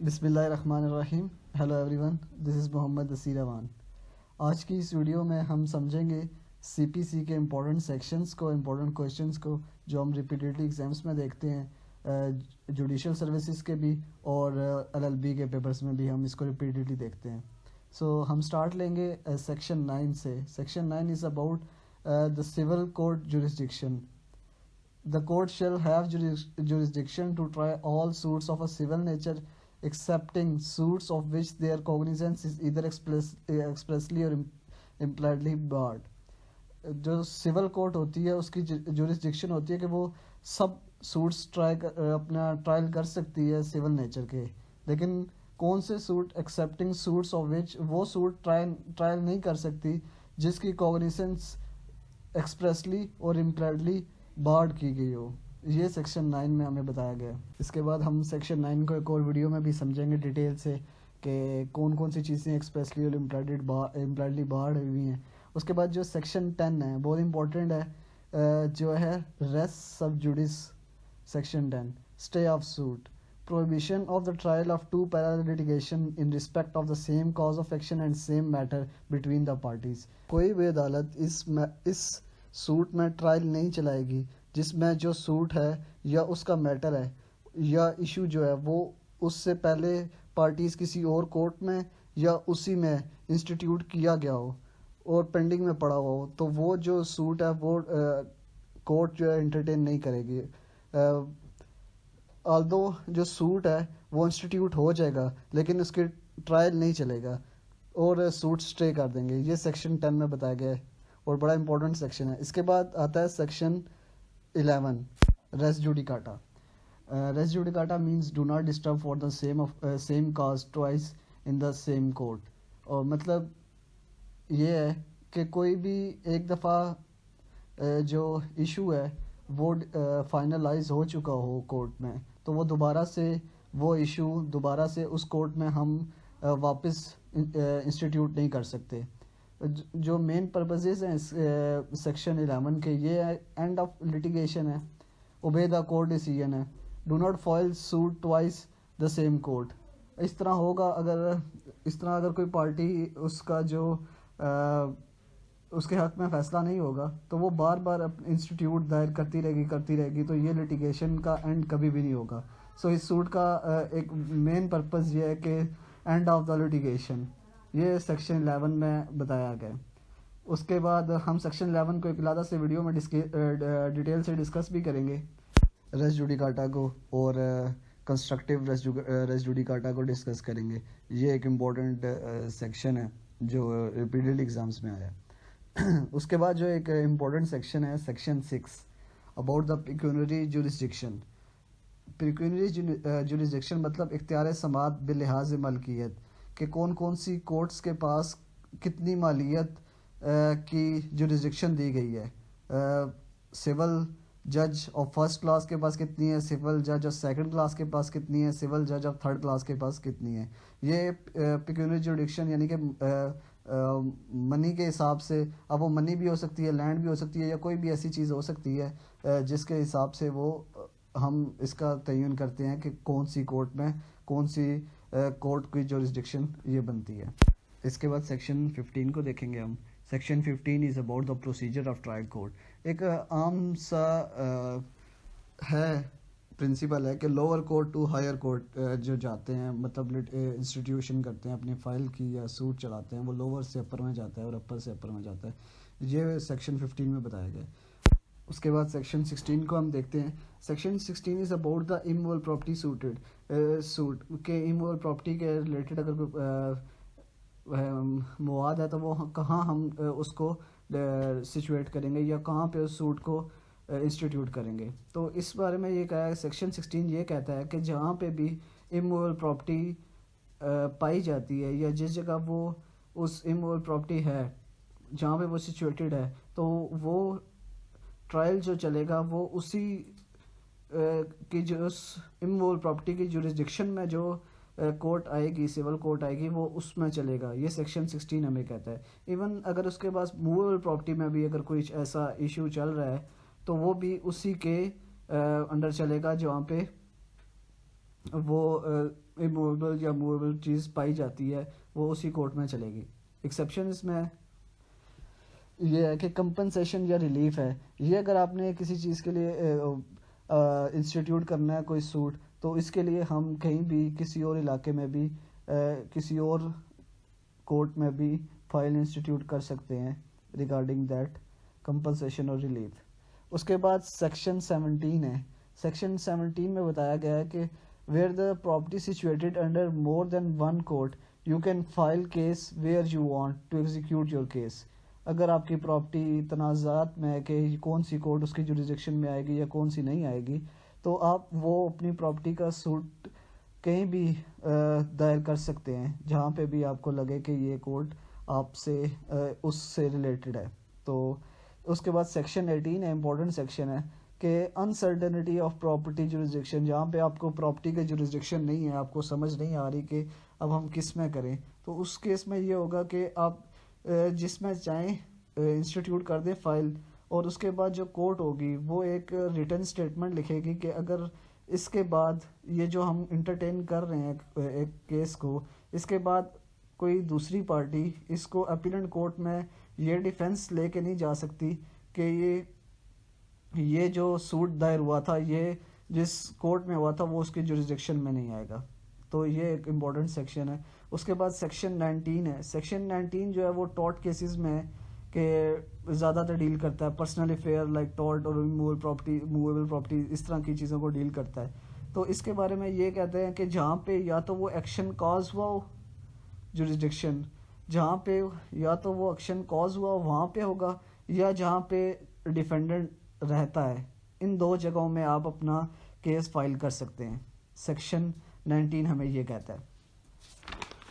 बिस्मिल्लाहिर्रहमानिर्रहीम। Hello everyone, this is Mohammad Aseer Awan. आज की इस वीडियो में हम समझेंगे सीपीसी के इम्पोर्टेंट सेक्शंस को, इम्पोर्टेंट क्वेश्चंस को जो हम रिपीटेडली एग्जाम्स में देखते हैं, जुडिशल सर्विसेज के भी और एलएलबी के पेपर्स में भी हम इसको रिपीटेडली देखते हैं। सो हम स्टार्ट लेंगे सेक्शन 9 से। Section 9 is about the civil court jurisdiction. The court shall have jurisdiction to try all suits of a civil nature excepting suits of which their cognizance is either expressly or impliedly barred. जो civil court होती है उसकी jurisdiction होती है कि वो सब suits अपना ट्रायल कर सकती है सिविल नेचर के, लेकिन कौन से suit accepting suits of which वो सूट ट्रायल नहीं कर सकती जिसकी कॉग्निसेंस एक्सप्रेसली और इम्प्लाइडली बार्ड की गई हो। ये सेक्शन 9 में हमें बताया गया। इसके बाद हम सेक्शन 9 को एक और वीडियो में भी समझेंगे डिटेल से कि कौन कौन सी चीज़ें एक्सप्रेसली और इम्प्लाइडली बार्ड हुई हैं। उसके बाद जो सेक्शन 10 है बहुत इंपॉर्टेंट है, जो है res sub judice. Section 10 stay of suit, prohibition of the trial of two parallel litigation in respect of the same cause of action and same matter between the parties. कोई भी अदालत इस suit में trial नहीं चलाएगी जिसमें जो suit है या उसका मैटर है या इशू जो है वो उससे पहले पार्टीज किसी और कोर्ट में या उसी में इंस्टीट्यूट किया गया हो और पेंडिंग में पड़ा हुआ हो, तो वो जो सूट है वो कोर्ट जो है एंटरटेन नहीं करेगी। ऑल्दो जो सूट है वो इंस्टीट्यूट हो जाएगा लेकिन उसकी ट्रायल नहीं चलेगा और सूट स्टे कर देंगे। ये सेक्शन 10 में बताया गया है और बड़ा इंपॉर्टेंट सेक्शन है। इसके बाद आता है section 11 res judicata. Res judicata means do not disturb for the same cause twice in the same court. और मतलब ये है कि कोई भी एक दफ़ा जो इशू है वो फाइनलाइज हो चुका हो कोर्ट में, तो वो दोबारा से वो इशू दोबारा से उस कोर्ट में हम वापस इंस्टीट्यूट नहीं कर सकते। जो मेन पर्पसेस हैं सेक्शन 11 के, ये एंड ऑफ लिटिगेशन है, ओबे द कोर्ट डिसीजन है, do not file suit twice the same court. इस तरह होगा अगर कोई पार्टी उसका जो उसके हक में फ़ैसला नहीं होगा तो वो बार बार इंस्टीट्यूट दायर करती रहेगी, तो ये लिटिगेशन का एंड कभी भी नहीं होगा। सो इस सूट का एक मेन पर्पस ये है कि एंड ऑफ द लिटिगेशन, ये सेक्शन 11 में बताया गया। उसके बाद हम सेक्शन 11 को एक अलग से वीडियो में डिटेल से डिस्कस भी करेंगे, रेस जुडिकाटा को और कंस्ट्रक्टिव रेस जुडिकाटा को डिस्कस करेंगे। ये एक इम्पॉर्टेंट सेक्शन है जो रिपीटेड एग्जाम्स में आया। उसके बाद जो एक इम्पॉर्टेंट सेक्शन है section 6 about the pecuniary jurisdiction. Pecuniary jurisdiction मतलब इख्तियार समात बिलिहाज मलकियत कि कौन कौन सी कोर्ट्स के पास कितनी मालियत की जुरिसडिक्शन दी गई है। सिविल जज ऑफ फर्स्ट क्लास के पास कितनी है, सिविल जज ऑफ सेकंड क्लास के पास कितनी है, सिविल जज ऑफ थर्ड क्लास के पास कितनी है। ये पिक्यूनरी जुरिसडिक्शन यानी कि मनी के हिसाब से, अब वो मनी भी हो सकती है, लैंड भी हो सकती है, या कोई भी ऐसी चीज़ हो सकती है जिसके हिसाब से वो हम इसका तयन करते हैं कि कौन सी कोर्ट में कौन सी कोर्ट की जुरिसडिक्शन ये बनती है। इसके बाद सेक्शन 15 को देखेंगे हम। Section 15 is about the procedure of trial court. एक आम सा है प्रिंसिपल है कि lower court to higher court जो जाते हैं, मतलब इंस्टीट्यूशन करते हैं अपनी फाइल की या सूट चलाते हैं, वो लोअर से अपर में जाता है और अपर से अपर में जाता है। ये सेक्शन 15 में बताया गया है। उसके बाद सेक्शन 16 को हम देखते हैं। Section 16 is about the immovable property suit के इमूवेबल प्रॉपर्टी के रिलेटेड अगर कोई मवाद है तो वो कहाँ हम उसको सिचुएट करेंगे या कहाँ पे उस सूट को इंस्टीट्यूट करेंगे। तो इस बारे में ये कहा है सेक्शन 16 ये कहता है कि जहाँ पे भी इमूवेबल प्रॉपर्टी पाई जाती है या जिस जगह वो उस इमूवेबल प्रॉपर्टी है जहाँ पे वो सिचुएटेड है, तो वो ट्रायल जो चलेगा वो उसी की जो उस इमूवेबल प्रॉपर्टी की जुरिसडिक्शन में जो कोर्ट आएगी, सिविल कोर्ट आएगी, वो उसमें चलेगा। ये सेक्शन 16 हमें कहता है। इवन अगर उसके पास मूवेबल प्रॉपर्टी में भी अगर कोई ऐसा इशू चल रहा है तो वो भी उसी के अंडर चलेगा जहाँ पे वो इमूवेबल या मूवेबल चीज़ पाई जाती है वो उसी कोर्ट में चलेगी। एक्सेप्शन इसमें ये है कि कंपनसेशन या रिलीफ है, ये अगर आपने किसी चीज़ के लिए इंस्टीट्यूट करना है कोई सूट, तो इसके लिए हम कहीं भी किसी और इलाके में भी किसी और कोर्ट में भी फाइल इंस्टीट्यूट कर सकते हैं रिगार्डिंग दैट कंपनसेशन और रिलीफ। उसके बाद सेक्शन 17 है। सेक्शन 17 में बताया गया है कि where the property situated under more than one court you can file case where you want to execute your case. अगर आपकी प्रॉपर्टी तनाज़ात में है कि कौन सी कोर्ट उसकी जुरिसडिक्शन में आएगी या कौन सी नहीं आएगी, तो आप वो अपनी प्रॉपर्टी का सूट कहीं भी दायर कर सकते हैं जहाँ पे भी आपको लगे कि ये कोर्ट आपसे उससे रिलेटेड है। तो उसके बाद सेक्शन 18 है, इम्पोर्टेंट सेक्शन है कि अनसर्टेनिटी ऑफ प्रॉपर्टी जुरिसडिक्शन, जहाँ पे आपको प्रॉपर्टी के जुरिसडिक्शन नहीं है, आपको समझ नहीं आ रही कि अब हम किस में करें, तो उस केस में ये होगा कि आप जिसमें चाहें इंस्टीट्यूट कर दें फाइल, और उसके बाद जो कोर्ट होगी वो एक रिटन स्टेटमेंट लिखेगी कि अगर इसके बाद ये जो हम इंटरटेन कर रहे हैं एक केस को, इसके बाद कोई दूसरी पार्टी इसको अपीलेंट कोर्ट में ये डिफेंस लेके नहीं जा सकती कि ये जो सूट दायर हुआ था ये जिस कोर्ट में हुआ था वो उसके जुरिसडिक्शन में नहीं आएगा। तो ये एक इम्पॉर्टेंट सेक्शन है। उसके बाद सेक्शन 19 है। सेक्शन 19 जो है वो टॉर्ट केसेस में के ज़्यादातर डील करता है, पर्सनल अफेयर लाइक टॉर्ट और मूवेबल प्रॉपर्टी इस तरह की चीज़ों को डील करता है। तो इसके बारे में ये कहते हैं कि जहाँ पे या तो वो एक्शन कॉज हुआ हो जुरिसडिक्शन, जहाँ पे या तो वो एक्शन कॉज हुआ वहाँ पे होगा, या जहाँ पे डिफेंडेंट रहता है, इन दो जगहों में आप अपना केस फाइल कर सकते हैं। सेक्शन 19 हमें ये कहता है।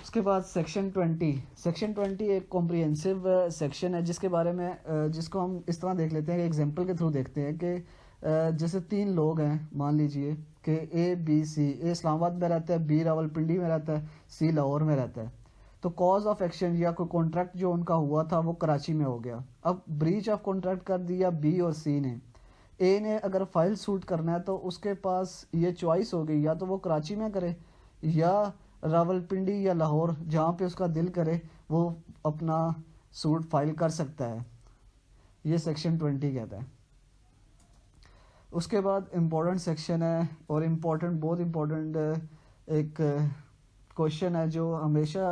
उसके बाद सेक्शन 20। सेक्शन 20 एक कॉम्प्रिहेंसिव सेक्शन है जिसके बारे में जिसको हम इस तरह देख लेते हैं, एग्जांपल के थ्रू देखते हैं कि जैसे 3 लोग हैं, मान लीजिए कि ए बी सी, ए इस्लामाबाद में रहता है, बी रावलपिंडी में रहता है, सी लाहौर में रहता है। तो कॉज ऑफ एक्शन या कोई कॉन्ट्रैक्ट जो उनका हुआ था वो कराची में हो गया। अब ब्रीच ऑफ कॉन्ट्रैक्ट कर दिया बी और सी ने। ए ने अगर फाइल सूट करना है तो उसके पास ये चॉइस हो गई, या तो वो कराची में करे या रावलपिंडी या लाहौर, जहाँ पे उसका दिल करे वो अपना सूट फाइल कर सकता है। ये सेक्शन 20 कहता है। उसके बाद इम्पोर्टेंट सेक्शन है, और इम्पोर्टेंट बहुत इम्पोर्टेंट एक क्वेश्चन है जो हमेशा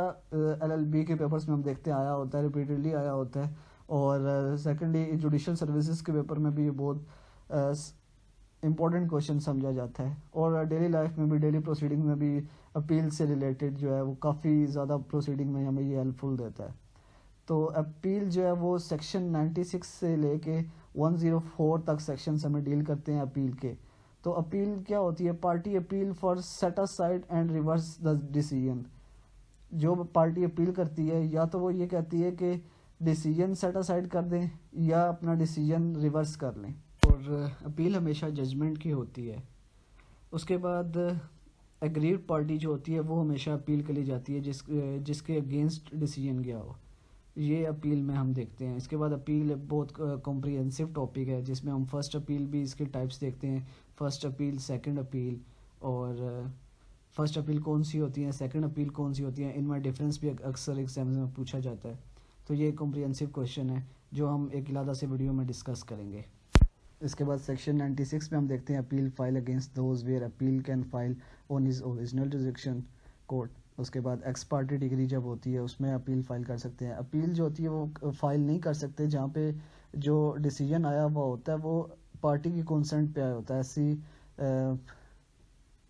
LLB के पेपर्स में हम देखते आया होता है, रिपीटेडली आया होता है, और सेकेंडली जुडिशल सर्विसेज के पेपर में भी ये बहुत इम्पोर्टेंट क्वेश्चन समझा जाता है, और डेली लाइफ में भी, डेली प्रोसीडिंग में भी अपील से रिलेटेड जो है वो काफ़ी ज़्यादा प्रोसीडिंग में हमें ये हेल्पफुल देता है। तो अपील जो है वो सेक्शन 96 से लेके 104 तक सेक्शन हमें डील करते हैं अपील के। तो अपील क्या होती है? Party appeal for set aside and reverse the decision. जो पार्टी अपील करती है या तो वो ये कहती है कि डिसीजन सेट असाइड कर दें या अपना डिसीजन रिवर्स कर लें, और अपील हमेशा जजमेंट की होती है। उसके बाद एग्रीड पार्टी जो होती है वो हमेशा अपील के लिए जाती है जिसके अगेंस्ट डिसीजन गया हो। ये अपील में हम देखते हैं। इसके बाद अपील बहुत कॉम्प्रिहेंसिव टॉपिक है जिसमें हम फर्स्ट अपील भी इसके टाइप्स देखते हैं, फर्स्ट अपील, सेकंड अपील, और फर्स्ट अपील कौन सी होती है, सेकंड अपील कौन सी होती है, इनमें डिफरेंस भी अक्सर एग्जाम्स में पूछा जाता है। तो ये कॉम्प्रिहेंसिव क्वेश्चन है जो हम एक अलग से वीडियो में डिस्कस करेंगे। इसके बाद सेक्शन 96 में हम देखते हैं appeal file against those where appeal can file on his original jurisdiction court. उसके बाद एक्स पार्टी डिग्री जब होती है उसमें अपील फाइल कर सकते हैं। अपील जो होती है वो फाइल नहीं कर सकते जहाँ पे जो डिसीजन आया हुआ होता है वो पार्टी की कंसेंट पे आया होता है। ऐसी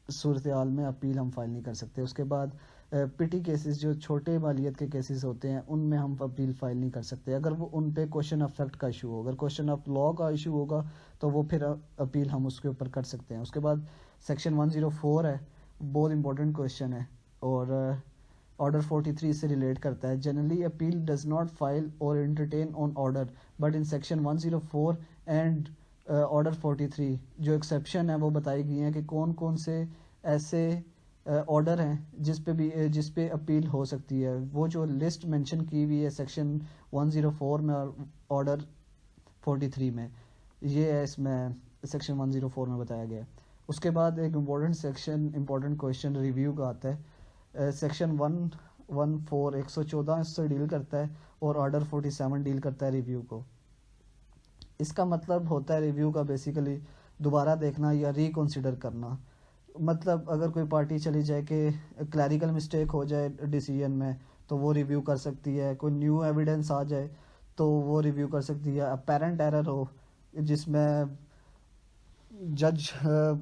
सूरत हाल में अपील हम फाइल नहीं कर सकते। उसके बाद पिटी केसेस, जो छोटे मालियत के केसेस होते हैं, उनमें हम अपील फाइल नहीं कर सकते अगर वो उन पे क्वेश्चन ऑफ फैक्ट का इशू हो। अगर क्वेश्चन ऑफ लॉ का इशू होगा तो वो फिर अपील हम उसके ऊपर कर सकते हैं। उसके बाद सेक्शन 104 है, बहुत इंपॉर्टेंट क्वेश्चन है, और ऑर्डर 43 से रिलेट करता है। Generally appeal does not file और entertain on order, but in section 104 and order 43 जो एक्सेप्शन है वो बताई गई हैं कि कौन कौन से ऐसे ऑर्डर हैं जिस पे अपील हो सकती है। वो जो लिस्ट मेंशन की हुई है सेक्शन 104 में और ऑर्डर 43 में, ये है इसमें सेक्शन 104 में बताया गया है। उसके बाद एक इम्पोर्टेंट क्वेश्चन रिव्यू का आता है। सेक्शन 114 इससे डील करता है और ऑर्डर 47 डील करता है रिव्यू को। इसका मतलब होता है रिव्यू का बेसिकली दोबारा देखना या रिकंसिडर करना। मतलब अगर कोई पार्टी चली जाए कि क्लैरिकल मिस्टेक हो जाए डिसीजन में तो वो रिव्यू कर सकती है, कोई न्यू एविडेंस आ जाए तो वो रिव्यू कर सकती है, अपैरेंट एरर हो जिसमें जज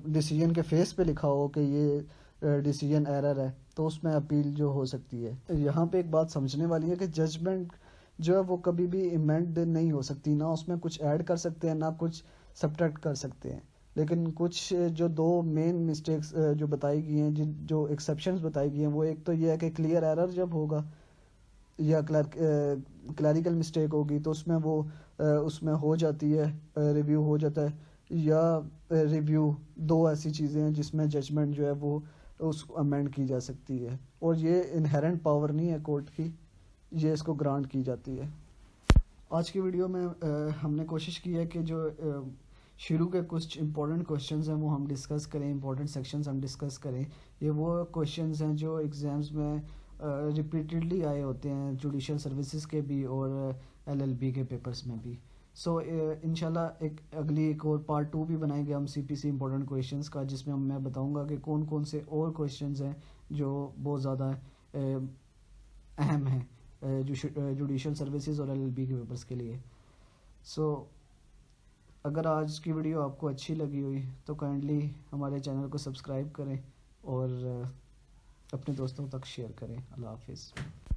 डिसीजन के फेस पे लिखा हो कि ये डिसीजन एरर है तो उसमें अपील जो हो सकती है। यहाँ पे एक बात समझने वाली है कि जजमेंट जो है वो कभी भी इमेंड नहीं हो सकती, ना उसमें कुछ ऐड कर सकते हैं ना कुछ सब्ट्रैक्ट कर सकते हैं। लेकिन कुछ जो दो मेन मिस्टेक्स जो बताई गई हैं, जो एक्सेप्शंस बताई गई हैं, वो एक तो ये है कि क्लियर एरर जब होगा या क्लैरिकल मिस्टेक होगी तो उसमें हो जाती है, रिव्यू हो जाता है, या रिव्यू दो ऐसी चीज़ें हैं जिसमें जजमेंट जो है वो उसको अमेंड की जा सकती है और ये इनहेरेंट पावर नहीं है कोर्ट की, ये इसको ग्रांट की जाती है। आज की वीडियो में हमने कोशिश की है कि जो शुरू के कुछ इंपॉर्टेंट क्वेश्चंस हैं वो हम डिस्कस करें, इंपॉर्टेंट सेक्शंस हम डिस्कस करें। ये वो क्वेश्चंस हैं जो एग्ज़ाम्स में रिपीटेडली आए होते हैं, जुडिशल सर्विसेज के भी और LLB के पेपर्स में भी। सो इंशाल्लाह एक और पार्ट 2 भी बनाएंगे हम CPC इंपॉर्टेंट क्वेश्चंस का, जिसमें मैं बताऊंगा कि कौन कौन से और क्वेश्चंस हैं जो बहुत ज़्यादा अहम हैं जुडिशल सर्विसेज और LLB के पेपर्स के लिए। सो अगर आज की वीडियो आपको अच्छी लगी हुई तो काइंडली हमारे चैनल को सब्सक्राइब करें और अपने दोस्तों तक शेयर करें। अल्लाह हाफिज़।